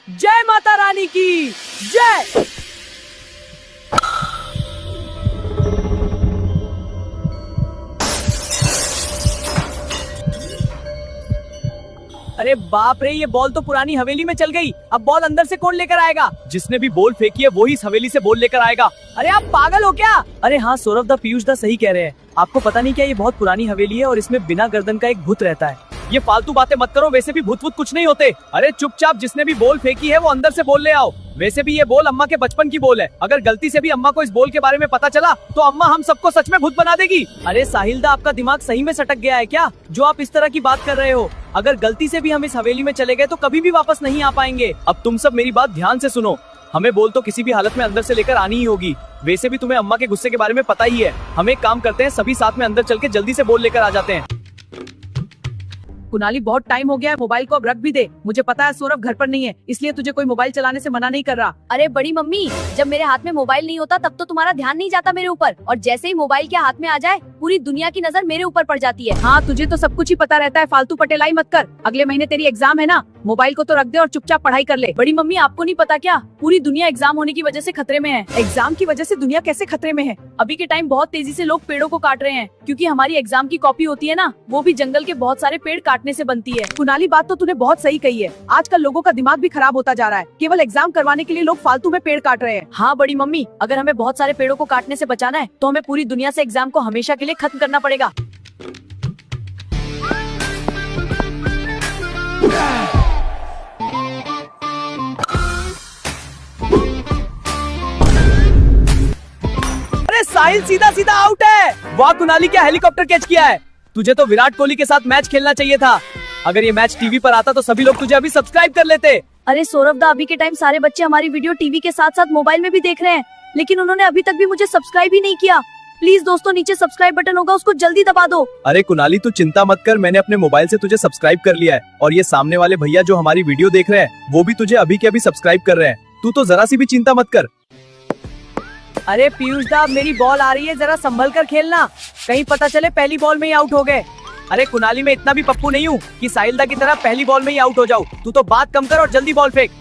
जय माता रानी की जय। अरे बाप रे, ये बॉल तो पुरानी हवेली में चल गई। अब बॉल अंदर से कौन लेकर आएगा? जिसने भी बॉल फेंकी है वो ही इस हवेली से बॉल लेकर आएगा। अरे आप पागल हो क्या? अरे हाँ सौरभ दा, पीयूष दा सही कह रहे हैं। आपको पता नहीं क्या, ये बहुत पुरानी हवेली है और इसमें बिना गर्दन का एक भूत रहता है। ये फालतू बातें मत करो, वैसे भी भूत वूत कुछ नहीं होते। अरे चुपचाप जिसने भी बॉल फेंकी है वो अंदर से बॉल ले आओ। वैसे भी ये बॉल अम्मा के बचपन की बॉल है। अगर गलती से भी अम्मा को इस बॉल के बारे में पता चला तो अम्मा हम सबको सच में भूत बना देगी। अरे साहिल दा, आपका दिमाग सही में सटक गया है क्या, जो आप इस तरह की बात कर रहे हो? अगर गलती से भी हम इस हवेली में चले गए तो कभी भी वापस नहीं आ पाएंगे। अब तुम सब मेरी बात ध्यान से सुनो। हमें बॉल तो किसी भी हालत में अंदर से लेकर आनी ही होगी। वैसे भी तुम्हें अम्मा के गुस्से के बारे में पता ही है। हम एक काम करते हैं, सभी साथ में अंदर चल के जल्दी से बॉल लेकर आ जाते हैं। कुनाली, बहुत टाइम हो गया है, मोबाइल को अब रख भी दे। मुझे पता है सौरभ घर पर नहीं है, इसलिए तुझे कोई मोबाइल चलाने से मना नहीं कर रहा। अरे बड़ी मम्मी, जब मेरे हाथ में मोबाइल नहीं होता तब तो तुम्हारा ध्यान नहीं जाता मेरे ऊपर, और जैसे ही मोबाइल के हाथ में आ जाए पूरी दुनिया की नजर मेरे ऊपर पड़ जाती है। हाँ, तुझे तो सब कुछ ही पता रहता है, फालतू पटेलाई मत कर। अगले महीने तेरी एग्जाम है ना, मोबाइल को तो रख दे और चुपचाप पढ़ाई कर ले। बड़ी मम्मी, आपको नहीं पता क्या, पूरी दुनिया एग्जाम होने की वजह से खतरे में है। एग्जाम की वजह से दुनिया कैसे खतरे में है? अभी के टाइम बहुत तेजी से लोग पेड़ों को काट रहे हैं, क्योंकि हमारी एग्जाम की कॉपी होती है ना, वो भी जंगल के बहुत सारे पेड़ काटने से बनती है। कुनाली, बात तो तूने बहुत सही कही है। आजकल लोगों का दिमाग भी खराब होता जा रहा है। केवल एग्जाम करवाने के लिए लोग फालतू में पेड़ काट रहे हैं। हाँ बड़ी मम्मी, अगर हमें बहुत सारे पेड़ों को काटने से बचाना है तो हमें पूरी दुनिया से एग्जाम को हमेशा के लिए खत्म करना पड़ेगा। अरे साहिल सीधा सीधा आउट है। वाह कुनाली, क्या हेलीकॉप्टर कैच किया है। तुझे तो विराट कोहली के साथ मैच खेलना चाहिए था। अगर ये मैच टीवी पर आता तो सभी लोग तुझे अभी सब्सक्राइब कर लेते। अरे सौरभ दा, अभी के टाइम सारे बच्चे हमारी वीडियो टीवी के साथ साथ मोबाइल में भी देख रहे हैं, लेकिन उन्होंने अभी तक भी मुझे सब्सक्राइब ही नहीं किया। प्लीज दोस्तों, नीचे सब्सक्राइब बटन होगा, उसको जल्दी दबा दो। अरे कुनाली, तू चिंता मत कर, मैंने अपने मोबाइल से तुझे सब्सक्राइब कर लिया है। और ये सामने वाले भैया जो हमारी वीडियो देख रहे हैं वो भी तुझे अभी के अभी सब्सक्राइब कर रहे हैं। तू तो जरा सी भी चिंता मत कर। अरे पीयूष दा, मेरी बॉल आ रही है, जरा संभल कर खेलना, कहीं पता चले पहली बॉल में ही आउट हो गए। अरे कुनाली, मैं इतना भी पप्पू नहीं हूँ कि साहिल दा की तरह पहली बॉल में ही आउट हो जाऊँ। तू तो बात कम कर और जल्दी बॉल फेंक।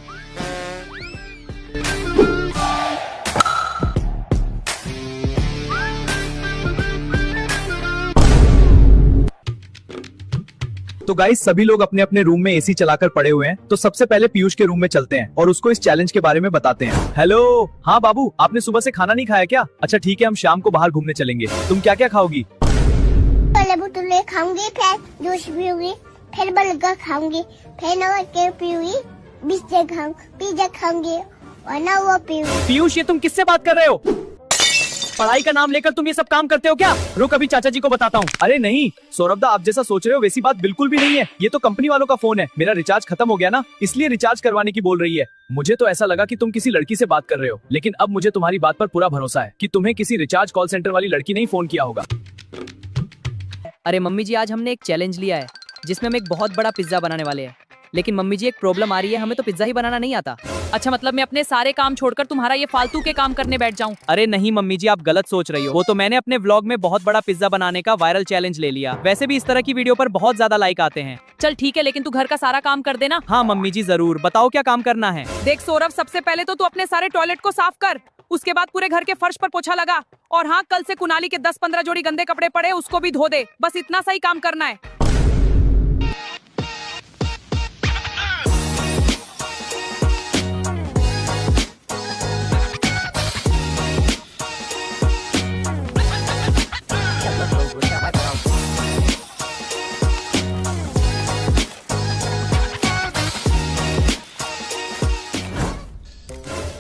तो गाइस, सभी लोग अपने अपने रूम में एसी चलाकर पड़े हुए हैं, तो सबसे पहले पीयूष के रूम में चलते हैं और उसको इस चैलेंज के बारे में बताते हैं। हेलो, हाँ बाबू, आपने सुबह से खाना नहीं खाया क्या? अच्छा ठीक है, हम शाम को बाहर घूमने चलेंगे। तुम क्या क्या खाओगी? भटूरे खाऊंगी, फिर जूस पीऊंगी, फिर बर्गर खाऊंगी, फिर नमक पीऊंगी, पिज्जा खाऊंगी और ना वो पीऊंगी। पीयूष, ये तुम किससे बात कर रहे हो? पढ़ाई का नाम लेकर तुम ये सब काम करते हो क्या? रुक, अभी चाचा जी को बताता हूँ। अरे नहीं सौरभ दा, आप जैसा सोच रहे हो वैसी बात बिल्कुल भी नहीं है। ये तो कंपनी वालों का फोन है, मेरा रिचार्ज खत्म हो गया ना, इसलिए रिचार्ज करवाने की बोल रही है। मुझे तो ऐसा लगा कि तुम किसी लड़की से बात कर रहे हो, लेकिन अब मुझे तुम्हारी बात पर पूरा भरोसा है कि तुम्हें किसी रिचार्ज कॉल सेंटर वाली लड़की ने ही फोन किया होगा। अरे मम्मी जी, आज हमने एक चैलेंज लिया है जिसमें हम एक बहुत बड़ा पिज्जा बनाने वाले हैं। लेकिन मम्मी जी, एक प्रॉब्लम आ रही है, हमें तो पिज्जा ही बनाना नहीं आता। अच्छा, मतलब मैं अपने सारे काम छोड़कर तुम्हारा ये फालतू के काम करने बैठ जाऊं? अरे नहीं मम्मी जी, आप गलत सोच रही हो। वो तो मैंने अपने व्लॉग में बहुत बड़ा पिज्जा बनाने का वायरल चैलेंज ले लिया। वैसे भी इस तरह की वीडियो पर बहुत ज्यादा लाइक आते हैं। चल ठीक है, लेकिन तू घर का सारा काम कर देना। हाँ मम्मी जी जरूर, बताओ क्या काम करना है। देख सौरभ, सबसे पहले तो तू अपने सारे टॉयलेट को साफ कर, उसके बाद पूरे घर के फर्श पर पोछा लगा, और हाँ, कल से कुनाली के 10-15 जोड़ी गंदे कपड़े पड़े उसको भी धो दे। बस इतना सही काम करना है।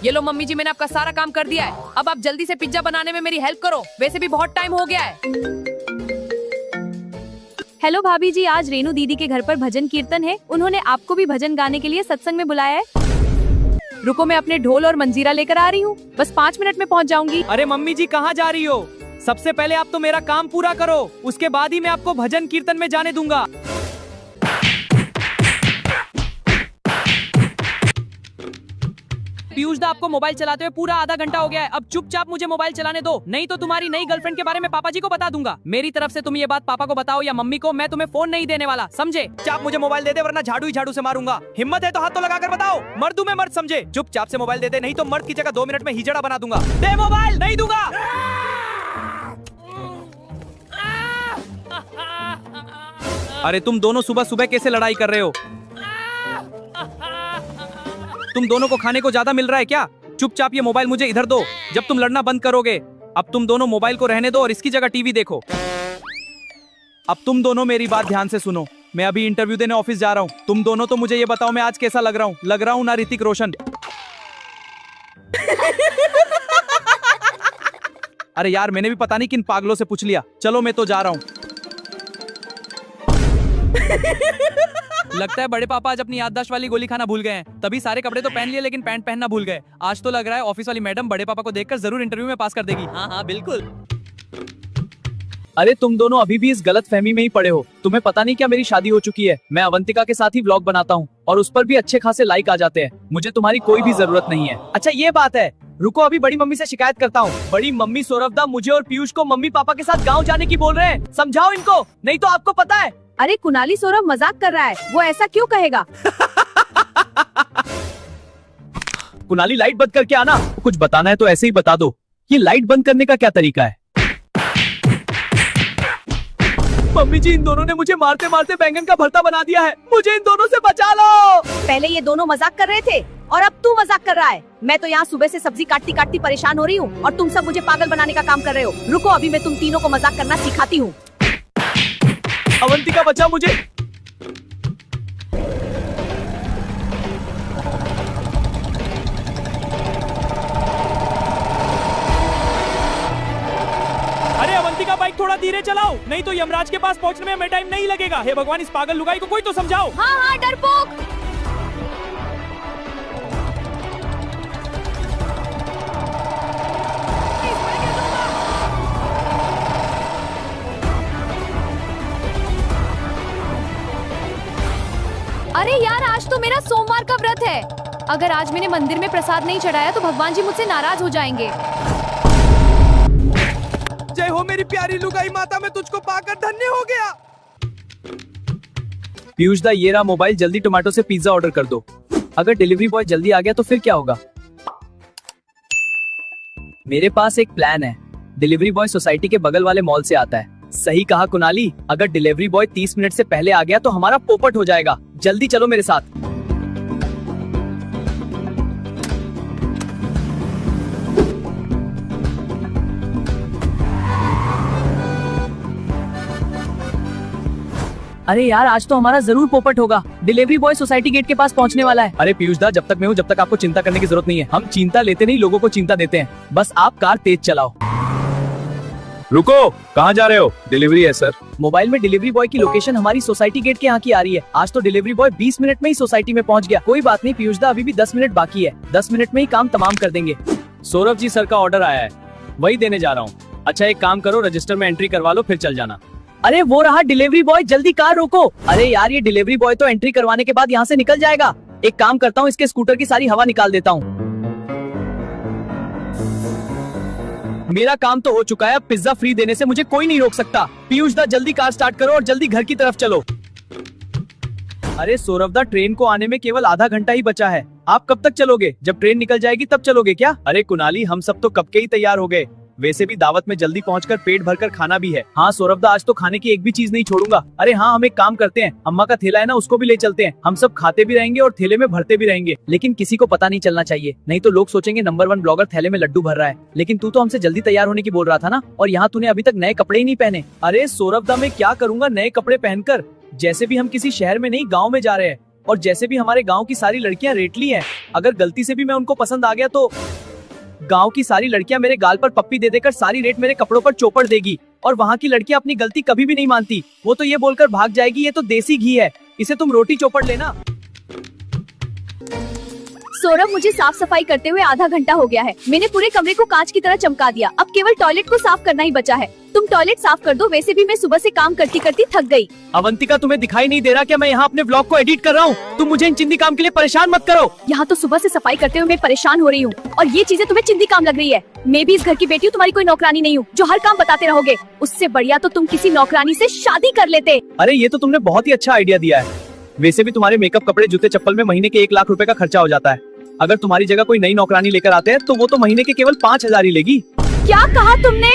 ये लो मम्मी जी, मैंने आपका सारा काम कर दिया है। अब आप जल्दी से पिज्जा बनाने में मेरी हेल्प करो, वैसे भी बहुत टाइम हो गया है। हेलो भाभी जी, आज रेनू दीदी के घर पर भजन कीर्तन है, उन्होंने आपको भी भजन गाने के लिए सत्संग में बुलाया है। रुको, मैं अपने ढोल और मंजीरा लेकर आ रही हूँ, बस 5 मिनट में पहुँच जाऊंगी। अरे मम्मी जी, कहाँ जा रही हो? सबसे पहले आप तो मेरा काम पूरा करो, उसके बाद ही मैं आपको भजन कीर्तन में जाने दूंगा। पीयूष दा आपको मोबाइल चलाते हुए पूरा आधा घंटा हो गया है। अब चुपचाप मुझे मोबाइल चलाने दो, नहीं तो तुम्हारी नई गर्लफ्रेंड के बारे में पापा जी को बता दूंगा। मेरी तरफ से तुम ये बात पापा को बताओ या मम्मी को, मैं तुम्हें फोन नहीं देने वाला, समझे? चुपचाप मुझे मोबाइल दे दे वरना झाड़ू ही झाड़ू से मारूंगा। हिम्मत है तो हाथ तो लगाकर बताओ। मर्द हूं मैं, मर्द समझे। चुपचाप से मोबाइल दे दे, नहीं तो मर्द की जगह 2 मिनट में हिजड़ा बना दूंगा। दे मोबाइल, नहीं दूंगा। अरे तुम दोनों सुबह सुबह कैसे लड़ाई कर रहे हो? तुम दोनों को खाने को ज्यादा मिल रहा है क्या? चुपचाप ये मोबाइल मुझे इधर दो। जब तुम लड़ना बंद करोगे, अब तुम दोनों मोबाइल को रहने दो और इसकी जगह टीवी देखो। अब तुम दोनों मेरी बात ध्यान से सुनो। मैं अभी इंटरव्यू देने ऑफिस जा रहा हूँ। तुम दोनों तो मुझे ये बताओ मैं आज कैसा लग रहा हूँ? लग रहा हूँ ना ऋतिक रोशन? अरे यार, मैंने भी पता नहीं किन पागलों से पूछ लिया। चलो मैं तो जा रहा हूँ। लगता है बड़े पापा आज अपनी याददाश्त वाली गोली खाना भूल गए हैं। तभी सारे कपड़े तो पहन लिए लेकिन पैंट पहनना भूल गए। आज तो लग रहा है ऑफिस वाली मैडम बड़े पापा को देखकर जरूर इंटरव्यू में पास कर देगी। हाँ हाँ बिल्कुल। अरे तुम दोनों अभी भी इस गलत फहमी में ही पड़े हो। तुम्हें पता नहीं क्या मेरी शादी हो चुकी है। मैं अवंतिका के साथ ही व्लॉग बनाता हूँ और उस पर भी अच्छे खासे लाइक आ जाते हैं। मुझे तुम्हारी कोई भी जरूरत नहीं है। अच्छा ये बात है, रुको अभी बड़ी मम्मी से शिकायत करता हूँ। बड़ी मम्मी सौरभदा मुझे और पीयूष को मम्मी पापा के साथ गाँव जाने की बोल रहे हैं। समझाओ इनको, नहीं तो आपको पता है। अरे कुणाली, सौरभ मजाक कर रहा है, वो ऐसा क्यों कहेगा? कुणाली लाइट बंद करके आना। कुछ बताना है तो ऐसे ही बता दो। ये लाइट बंद करने का क्या तरीका है? मम्मी जी, इन दोनों ने मुझे मारते मारते बैंगन का भरता बना दिया है। मुझे इन दोनों से बचा लो। पहले ये दोनों मजाक कर रहे थे और अब तू मजाक कर रहा है। मैं तो यहाँ सुबह से सब्जी काटती काटती परेशान हो रही हूँ और तुम सब मुझे पागल बनाने का काम कर रहे हो। रुको, अभी मैं तुम तीनों को मजाक करना सिखाती हूँ। अवंतिका बचा मुझे। अरे अवंतिका, बाइक थोड़ा धीरे चलाओ, नहीं तो यमराज के पास पहुंचने में हमें टाइम नहीं लगेगा। हे भगवान, इस पागल लुगाई को कोई तो समझाओ। हाँ हाँ डरपोक। अरे यार, आज तो मेरा सोमवार का व्रत है। अगर आज मैंने मंदिर में प्रसाद नहीं चढ़ाया तो भगवान जी मुझसे नाराज हो जाएंगे। जय हो मेरी प्यारी लुगाई माता, मैं तुझको पाकर धन्य हो गया। पीयूष दा, ये रहा मोबाइल। जल्दी टोमेटो से पिज्जा ऑर्डर कर दो। अगर डिलीवरी बॉय जल्दी आ गया तो फिर क्या होगा? मेरे पास एक प्लान है। डिलीवरी बॉय सोसाइटी के बगल वाले मॉल से आता है। सही कहा कुणाली, अगर डिलीवरी बॉय 30 मिनट से पहले आ गया तो हमारा पोपट हो जाएगा। जल्दी चलो मेरे साथ। अरे यार, आज तो हमारा जरूर पोपट होगा। डिलीवरी बॉय सोसाइटी गेट के पास पहुंचने वाला है। अरे पीयूष दा, जब तक मैं हूँ जब तक आपको चिंता करने की जरूरत नहीं है। हम चिंता लेते नहीं, लोगों को चिंता देते हैं। बस आप कार तेज चलाओ। रुको, कहाँ जा रहे हो? डिलीवरी है सर। मोबाइल में डिलीवरी बॉय की लोकेशन हमारी सोसाइटी गेट के यहाँ की आ रही है। आज तो डिलीवरी बॉय 20 मिनट में ही सोसाइटी में पहुँच गया। कोई बात नहीं पीयूष दा, अभी भी 10 मिनट बाकी है। 10 मिनट में ही काम तमाम कर देंगे। सौरभ जी सर का ऑर्डर आया है, वही देने जा रहा हूँ। अच्छा एक काम करो, रजिस्टर में एंट्री करवा लो, फिर चल जाना। अरे वो रहा डिलीवरी बॉय, जल्दी कार रोको। अरे यार, ये डिलीवरी बॉय तो एंट्री करवाने के बाद यहाँ से निकल जाएगा। एक काम करता हूँ, इसके स्कूटर की सारी हवा निकाल देता हूँ। मेरा काम तो हो चुका है, अब पिज्जा फ्री देने से मुझे कोई नहीं रोक सकता। पीयूष दा, जल्दी कार स्टार्ट करो और जल्दी घर की तरफ चलो। अरे सौरभ दा, ट्रेन को आने में केवल आधा घंटा ही बचा है। आप कब तक चलोगे? जब ट्रेन निकल जाएगी तब चलोगे क्या? अरे कुणाली, हम सब तो कब के ही तैयार हो गए। वैसे भी दावत में जल्दी पहुंचकर पेट भरकर खाना भी है। हाँ सौरभ दा, आज तो खाने की एक भी चीज नहीं छोड़ूंगा। अरे हाँ, हम एक काम करते हैं, अम्मा का थैला है ना, उसको भी ले चलते हैं। हम सब खाते भी रहेंगे और थैले में भरते भी रहेंगे। लेकिन किसी को पता नहीं चलना चाहिए, नहीं तो लोग सोचेंगे नंबर 1 ब्लॉगर थैले में लड्डू भर रहा है। लेकिन तू तो हमसे जल्दी तैयार होने की बोल रहा था ना, और यहाँ तूने अभी तक नए कपड़े ही नहीं पहने। अरे सौरभ दा, मैं क्या करूंगा नए कपड़े पहनकर? जैसे भी हम किसी शहर में नहीं, गाँव में जा रहे हैं, और जैसे भी हमारे गाँव की सारी लड़कियां रेटली हैं। अगर गलती से भी मैं उनको पसंद आ गया तो गांव की सारी लड़कियां मेरे गाल पर पप्पी दे देकर सारी रेट मेरे कपड़ों पर चौपड़ देगी। और वहाँ की लड़कियां अपनी गलती कभी भी नहीं मानती। वो तो ये बोलकर भाग जाएगी, ये तो देसी घी है, इसे तुम रोटी चौपड़ लेना। सौरभ, मुझे साफ सफाई करते हुए आधा घंटा हो गया है। मैंने पूरे कमरे को कांच की तरह चमका दिया। अब केवल टॉयलेट को साफ करना ही बचा है। तुम टॉयलेट साफ कर दो, वैसे भी मैं सुबह से काम करती करती थक गई। अवंतिका, तुम्हें दिखाई नहीं दे रहा क्या मैं यहाँ अपने व्लॉग को एडिट कर रहा हूँ? तुम मुझे इन चिंदी काम के लिए परेशान मत करो। यहाँ तो सुबह से सफाई करते हुए मैं परेशान हो रही हूँ और ये चीजें तुम्हें चिंदी काम लग रही है। मैं भी इस घर की बेटी हूँ, तुम्हारी कोई नौकरानी नहीं हूँ जो हर काम बताते रहोगे। उससे बढ़िया तो तुम किसी नौकरानी से शादी कर लेते। अरे ये तो तुमने बहुत ही अच्छा आइडिया दिया है। वैसे भी तुम्हारे मेकअप, कपड़े, जूते, चप्पल में महीने के 1 लाख रुपए का खर्चा हो जाता है। अगर तुम्हारी जगह कोई नई नौकरानी लेकर आते हैं तो वो तो महीने के केवल 5,000 ही लेगी। क्या कहा तुमने?